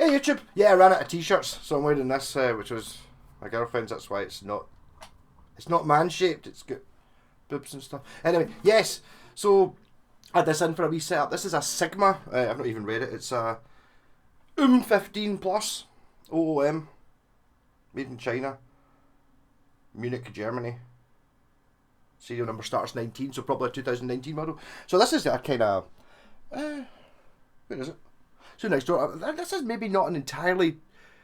Hey YouTube! Yeah, I ran out of t-shirts, so I'm wearing this, which was my girlfriend's. That's why it's not man-shaped. It's got boobs and stuff. Anyway, yes. So I had this in for a wee setup. This is a Sigma. I've not even read it. It's a OOM-15 plus OOM, made in China, Munich, Germany. Serial number starts 19, so probably a 2019 model. So this is a kind of where is it? So next door. This is maybe not an entirely.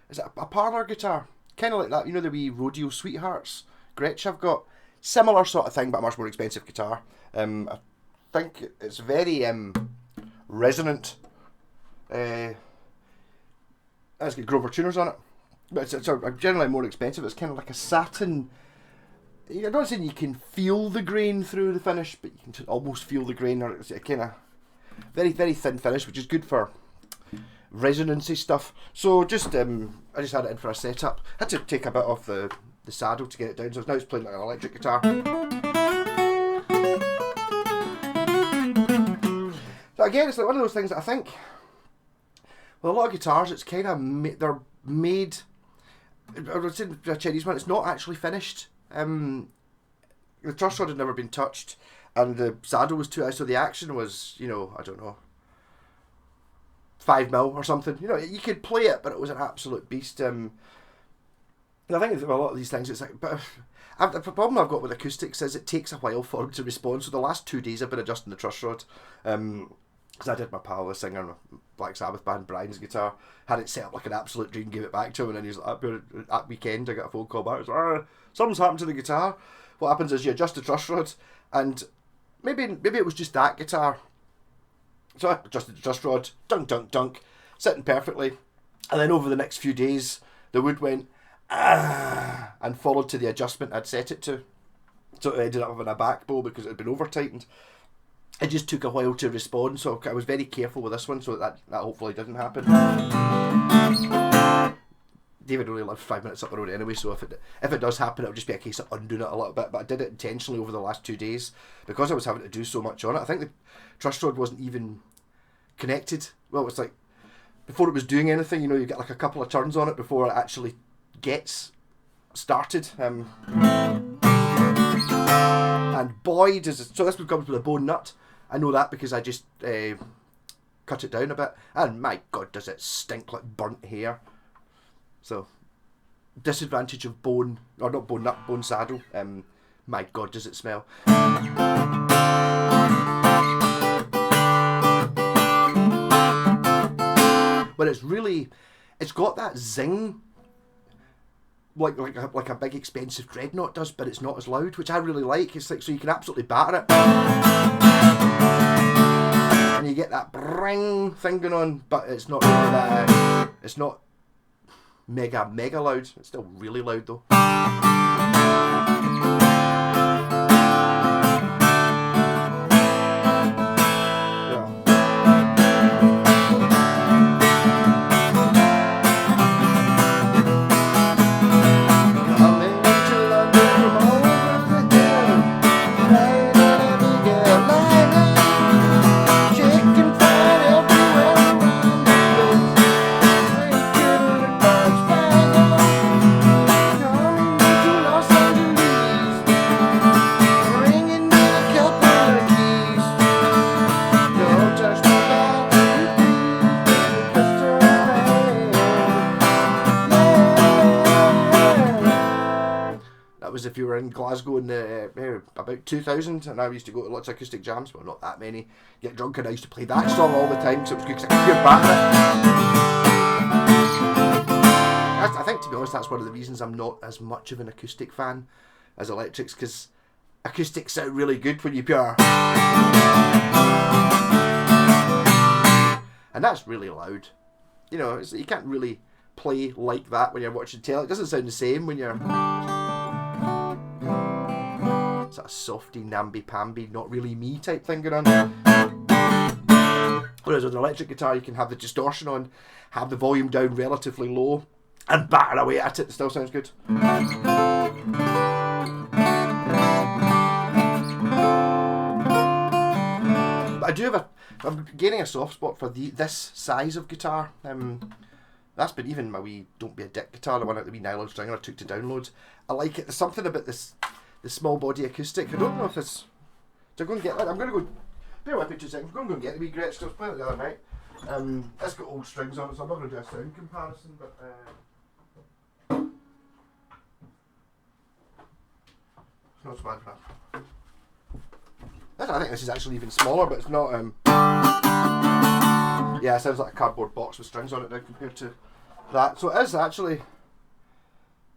Is it a parlour guitar? Kind of like that. You know the wee Rodeo Sweethearts Gretsch I've got. Similar sort of thing, but a much more expensive guitar. I think it's very resonant. It's got Grover tuners on it, but it's generally more expensive. It's kind of like a satin. I'm not saying you can feel the grain through the finish, but you can almost feel the grain. Or it's a kind of very, very thin finish, which is good for resonancy stuff. So I just had it in for a setup. Had to take a bit off the saddle to get it down, so now it's playing like an electric guitar. So again, it's like one of those things that I think, with a lot of guitars, it's kind of they're made. I would say the Chinese one, it's not actually finished. The truss rod had never been touched, and the saddle was too high, so the action was, you know, I don't know, 5mm or something. You know, you could play it, but it was an absolute beast. I think with a lot of these things, it's like, but the problem I've got with acoustics is it takes a while for them to respond. So the last 2 days I've been adjusting the truss rod, because I did my pal, the singer in Black Sabbath band, Brian's guitar, had it set up like an absolute dream, gave it back to him, and then he's like, at weekend I got a phone call back, something's happened to the guitar. What happens is you adjust the truss rod, and maybe it was just that guitar. So I adjusted the truss rod, dunk, dunk, dunk, sitting perfectly, and then over the next few days, the wood went, and followed to the adjustment I'd set it to. So it ended up having a back bow because it had been over tightened. It just took a while to respond, so I was very careful with this one, so that hopefully didn't happen. David only lived 5 minutes up the road anyway, so if it does happen, it'll just be a case of undoing it a little bit. But I did it intentionally over the last 2 days because I was having to do so much on it. I think the truss rod wasn't even connected. Well, it was like before it was doing anything. You know, you get like a couple of turns on it before it actually gets started. And boy, does it, so this one comes with a bone nut. I know that because I just cut it down a bit, and my god, does it stink like burnt hair. So, disadvantage of bone, or not bone nut, bone saddle. My god, does it smell. But it's got that zing, like a big expensive dreadnought does, but it's not as loud, which I really like. It's like, so you can absolutely batter it, and you get that bring thing going on, but it's not really that. It's not mega loud. It's still really loud though. If you were in Glasgow in about 2000, and I used to go to lots of acoustic jams, well, not that many, get drunk, and I used to play that song all the time, so it was good because I could hear back it. I think, to be honest, that's one of the reasons I'm not as much of an acoustic fan as electrics, because acoustics sound really good when you pure, and that's really loud. You know, you can't really play like that when you're watching telly. It doesn't sound the same when you're sort of softy, namby-pamby, not really me type thing going on. Whereas with an electric guitar, you can have the distortion on, have the volume down relatively low, and batter away at it. It still sounds good. But I do have I'm gaining a soft spot for this size of guitar. That's been even my wee Don't Be a Dick guitar, the one at the wee nylon stringer I took to download. I like it. There's something about this, the small body acoustic. I don't know if it's... So I'm going to get that. I'm going to go... Bear with me 2 seconds. I'm going to go and get the wee Gretsch. I was playing it the other night. It's got old strings on it, so I'm not going to do a sound comparison, but... it's not so bad for that. I think this is actually even smaller, but it's not... Yeah, it sounds like a cardboard box with strings on it now compared to that. So it is actually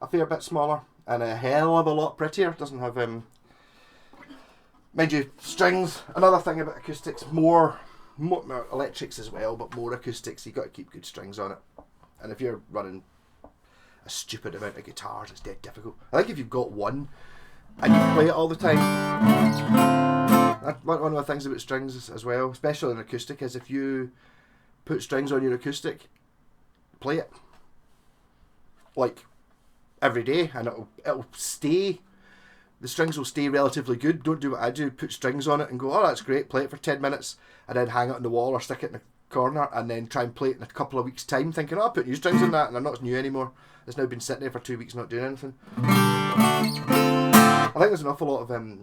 a fair bit smaller and a hell of a lot prettier. It doesn't have, mind you, strings. Another thing about acoustics, more electrics as well, but more acoustics. You've got to keep good strings on it. And if you're running a stupid amount of guitars, it's dead difficult. I think if you've got one and you play it all the time, one of the things about strings as well, especially in acoustic, is if you put strings on your acoustic, play it like every day, and it'll stay. The strings will stay relatively good. Don't do what I do, put strings on it and go, oh, that's great, play it for 10 minutes, and then hang it on the wall or stick it in the corner, and then try and play it in a couple of weeks' time, thinking, oh, I put new strings on that, and they're not new anymore. It's now been sitting there for 2 weeks not doing anything. I think there's an awful lot of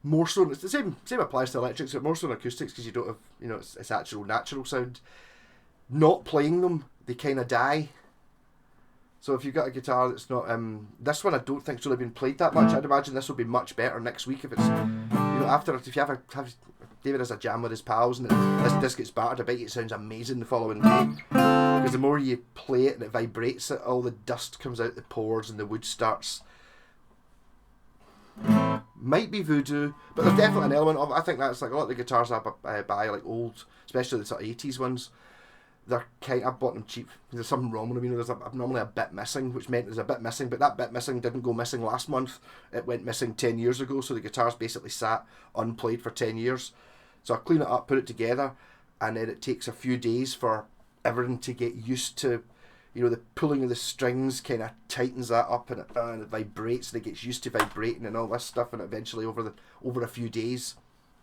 more so, it's the same applies to electrics, but more so in acoustics, because you don't have, you know, it's actual natural sound. Not playing them, they kind of die. So if you've got a guitar that's not, this one I don't think's really been played that much. I'd imagine this will be much better next week if it's, you know, after, if you have David has a jam with his pals and this gets battered, I bet you it sounds amazing the following day. Because the more you play it and it vibrates, all the dust comes out the pores and the wood starts. Might be voodoo, but there's definitely an element of it. I think that's like a lot of the guitars I buy, like old, especially the sort of 80s ones. They're kind. I bought them cheap. There's something wrong with them. You know, there's normally a bit missing, which meant there's a bit missing. But that bit missing didn't go missing last month. It went missing 10 years ago. So the guitar's basically sat unplayed for 10 years. So I clean it up, put it together, and then it takes a few days for everything to get used to. You know, the pulling of the strings kind of tightens that up, and it vibrates, and it gets used to vibrating and all this stuff, and eventually over a few days,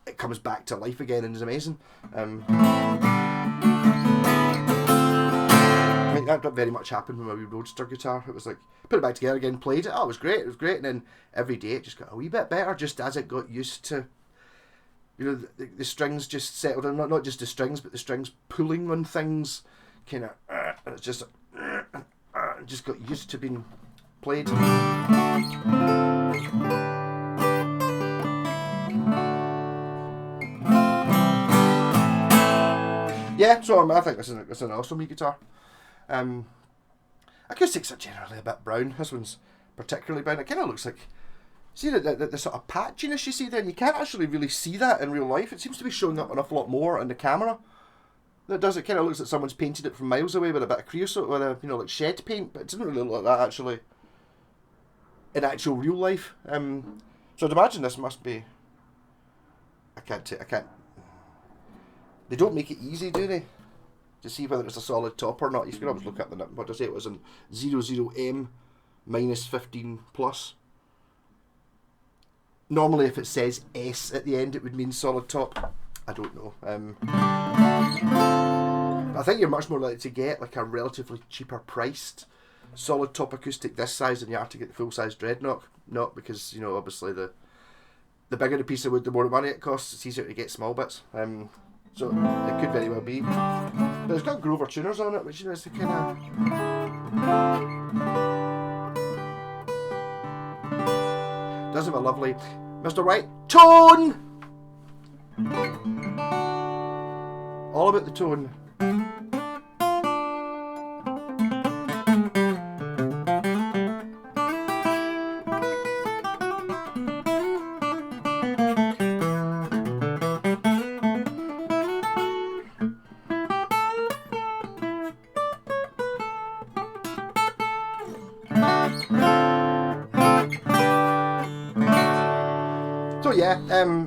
it comes back to life again and is amazing. I mean, that very much happened with my wee Roadster guitar. It was like, put it back together again, played it, oh, it was great, and then every day it just got a wee bit better, just as it got used to, you know, the strings just settled in, not just the strings, but the strings pulling on things, kind of, and it's just got used to being played. Yeah, so I think this is an awesome wee guitar. Acoustics are generally a bit brown. This one's particularly brown. It kind of looks like, see the sort of patchiness you see there, and you can't actually really see that in real life. It seems to be showing up an awful lot more on the camera. It does. It kind of looks like someone's painted it from miles away with a bit of creosote, with a, you know, like shed paint, but it doesn't really look like that actually in actual real life. So I'd imagine this must be. I can't. They don't make it easy, do they? To see whether it's a solid top or not. You can always look up the what I say it was in 00M-15 plus. Normally, if it says S at the end, it would mean solid top. I don't know. I think you're much more likely to get like a relatively cheaper priced solid top acoustic this size than you are to get the full size Dreadnought. Not because, you know, obviously the bigger the piece of wood, the more money it costs. It's easier to get small bits. So it could very well be. But it's got Grover tuners on it, which, you know, is the kind of. Does have a lovely Mr. White tone. All about the tone. So yeah,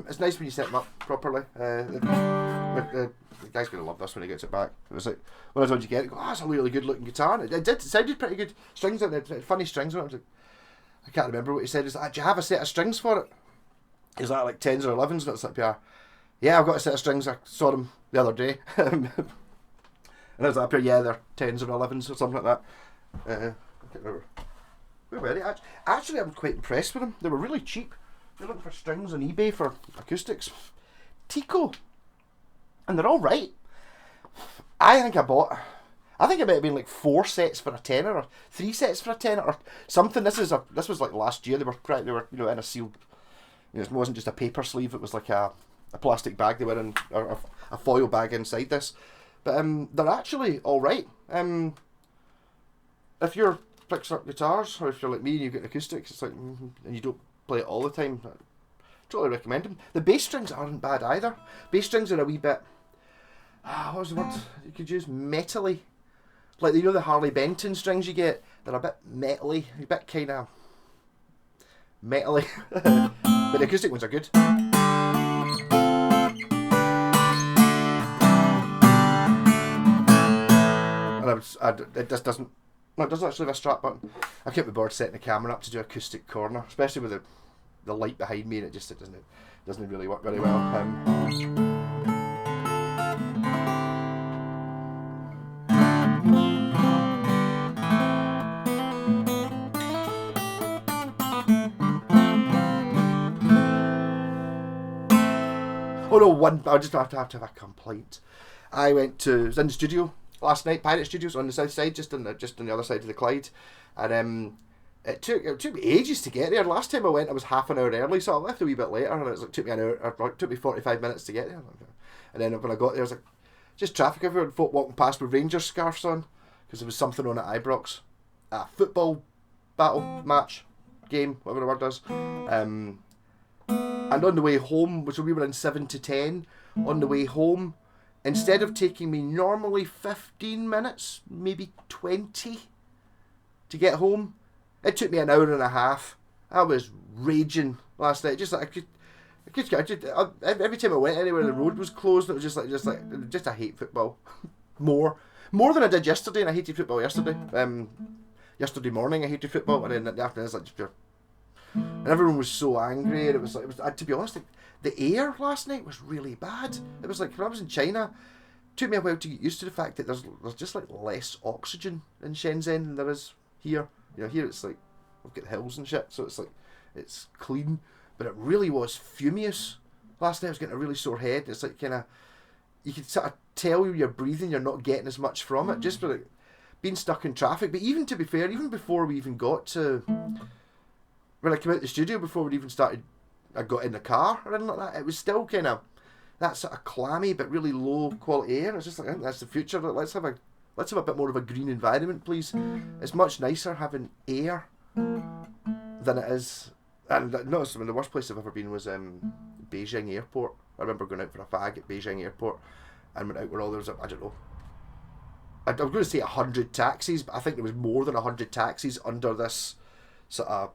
it's nice when you set them up properly. The guy's going to love this when he gets it back. It was like, one of the times you get it, go, oh, that's a really good looking guitar. It sounded pretty good. Strings on it, funny strings on it. I was like, I can't remember what he said. He's like, do you have a set of strings for it? Is that like 10s or 11s? And it's like, yeah, I've got a set of strings. I saw them the other day. And I was like, yeah, they're 10s or 11s or something like that. I can't remember. Where were they? Actually, I was quite impressed with them. They were really cheap. You're looking for strings on eBay for acoustics. Tico. And they're all right. I think it might have been like 4 sets for a tenner, or 3 sets for a tenner, or something. This was like last year. They were in a sealed. It wasn't just a paper sleeve. It was like a plastic bag they were in, or a foil bag inside this. But they're actually all right. If you're fixing up guitars, or if you're like me and you've got acoustics, it's like, and you don't play it all the time, I totally recommend them. The bass strings aren't bad either. Bass strings are a wee bit. What was the word you could use? Metally. Like, the Harley Benton strings you get, they're a bit metally, a bit kind of metally. But the acoustic ones are good. And it just doesn't. No, it doesn't actually have a strap button. I kept my board setting the camera up to do acoustic corner, especially with the light behind me, and it doesn't really work very well. Oh no, I just have to have a complaint. I was in the studio last night, Pirate Studios on the south side, just on the other side of the Clyde, and it took me ages to get there. Last time I went, I was half an hour early, so I left a wee bit later, and it took me an hour. It took me 45 minutes to get there, and then when I got there, I was like, just traffic everywhere, folk walking past with Rangers scarves on, because there was something on at Ibrox, a football battle match game, whatever the word is. And on the way home, which we were in 7 to 10, on the way home, instead of taking me normally 15 minutes, maybe 20 to get home, it took me an hour and a half. I was raging last night. Just like every time I went anywhere, the road was closed. And it was just I hate football more than I did yesterday, and I hated football yesterday. Yesterday morning I hated football, and then in the afternoon it's like just pure. And everyone was so angry, and it was to be honest, the air last night was really bad. It was like when I was in China, it took me a while to get used to the fact that there's just like less oxygen in Shenzhen than there is here. Here it's like we've got hills and shit, so it's like it's clean, but it really was fumous. Last night I was getting a really sore head. It's like kind of you could sort of tell you're breathing, you're not getting as much from it, just for like being stuck in traffic. But even to be fair, even before we even got to when I came out the studio, before we even started, I got in the car or anything like that, it was still kind of that sort of clammy but really low quality air. It's just like, I think that's the future. Let's have a bit more of a green environment, please. It's much nicer having air than it is. And notice, the worst place I've ever been was Beijing Airport. I remember going out for a fag at Beijing Airport and went out where all there was, I don't know, I was going to say 100 taxis, but I think there was more than 100 taxis under this sort of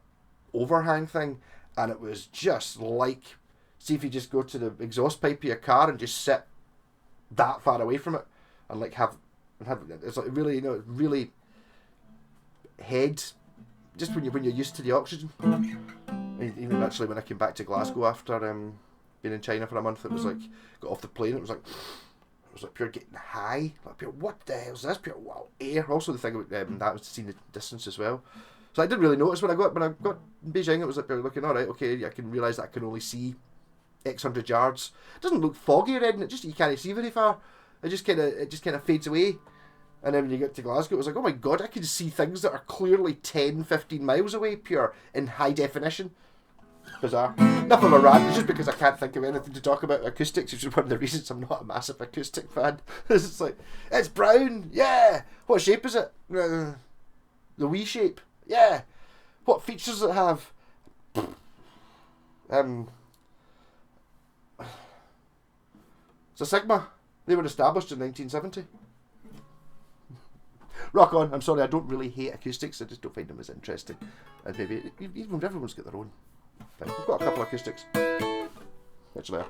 overhang thing, and it was just like, see if you just go to the exhaust pipe of your car and just sit that far away from it and like have it's like really, really head, just when you're used to the oxygen. Even actually when I came back to Glasgow after being in China for a month, it was like, got off the plane, it was like pure getting high, like pure, what the hell is this, pure wow air. Also the thing about that was to see the distance as well. So I didn't really notice when I got in Beijing. It was like looking, all right, okay, I can realise that I can only see X hundred yards. It doesn't look foggy or anything. It just, you can't see very far. It just kind of fades away. And then when you get to Glasgow, it was like, oh my god, I can see things that are clearly 10, 15 miles away, pure in high definition. Bizarre. Enough of a rant. It's just because I can't think of anything to talk about acoustics, which is one of the reasons I'm not a massive acoustic fan. It's like, it's brown, yeah. What shape is it? The wee shape. Yeah. What features does it have? It's a Sigma. They were established in 1970. Rock on. I'm sorry, I don't really hate acoustics. I just don't find them as interesting. And maybe even everyone's got their own thing. We've got a couple of acoustics. Which there.